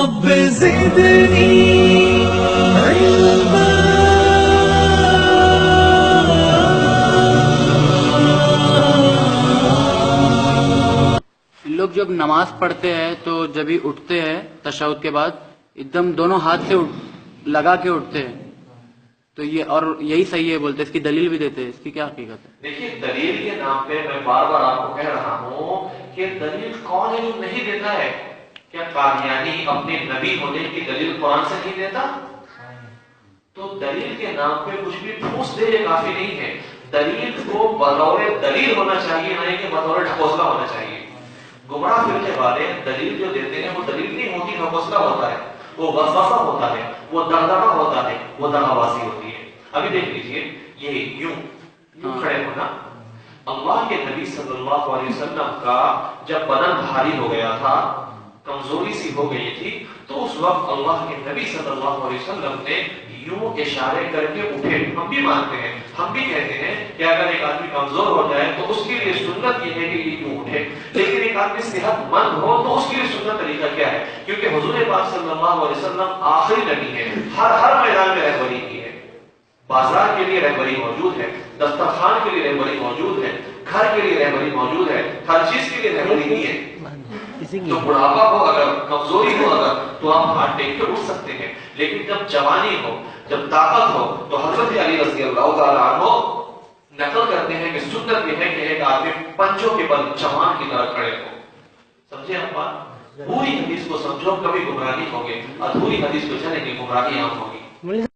رب زدنی علما۔ لوگ جب نماز پڑھتے ہیں تو جب ہی اٹھتے ہیں تشہد کے بعد ایک دم دونوں ہاتھ سے لگا کے اٹھتے ہیں، تو یہ اور یہی صحیح ہے بولتے ہیں، اس کی دلیل بھی دیتے ہیں، اس کی کیا حقیقت ہے؟ دیکھیے دلیل کے نام پہ میں بار بار آپ کو کہہ رہا ہوں کہ دلیل کون ہے جو نہیں دیتا ہے؟ کیا قادیانی اپنے نبی ہونے کی دلیل قرآن سے نہیں دیتا؟ تو دلیل کے نام پہ کچھ بھی ٹھوس دے یہ کافی نہیں ہے، دلیل کو بطور دلیل ہونا چاہیے، نہیں کہ بطور ڈھکوسلا ہونا چاہیے۔ گمراہ فرقے والے دلیل جو دیتے ہیں وہ دلیل نہیں ہوتی، ڈھکوسلا ہوتا ہے، وہ وسوسہ ہوتا ہے، وہ دغدغہ ہوتا ہے، وہ دغابازی ہوتی ہے۔ ابھی دیکھ لیجئے یہ یوں کھڑے ہونا، اللہ کے نبی صلی اللہ علیہ وسلم کا جب بدن بھاری ہو گیا تھا، کمزوری سی ہو گئی تھی، تو اس وقت اللہ کے نبی صلی اللہ علیہ وسلم نے یوں اشارے کر کے اٹھے۔ ہم بھی مانتے ہیں، ہم بھی کہتے ہیں کہ اگر ایک آدمی کمزور ہو جائے تو اس کے لیے سنت یہ ہے کہ یہ یوں اٹھے، لیکن ایک آدمی صحت مند ہو تو اس کے لیے سنت طریقہ کیا ہے؟ کیونکہ حضور پاک صلی اللہ علیہ وسلم آخری نبی ہے، ہر میدان میں رہبری کی ہے، بازار کے لیے رہبری موجود ہے، دسترخوان کے لیے رہبری موجود ہے، گھر کے لیے رہبری موجود ہے، ہر چیز کے لیے رہبری نہیں ہے۔ تو بڑھاپا ہو اگر، کمزوری ہو اگر، تو آپ ہاتھ ٹیک کے اٹھ سکتے ہیں، لیکن جب جوانی ہو، جب طاقت ہو، تو حضرت علی رضی اللہ تعالیٰ عنہ نقل کرتے ہیں کہ سنت یہ ہے کہ ایک آدمی پنجوں کے بل جوان کی طرح کھڑے ہو۔ سمجھے آپ بات؟ پوری حدیث کو سمجھو، کبھی گمراہی ہوگی، ادھوری حدیث کو چلیں گے گمراہی عام ہوگی۔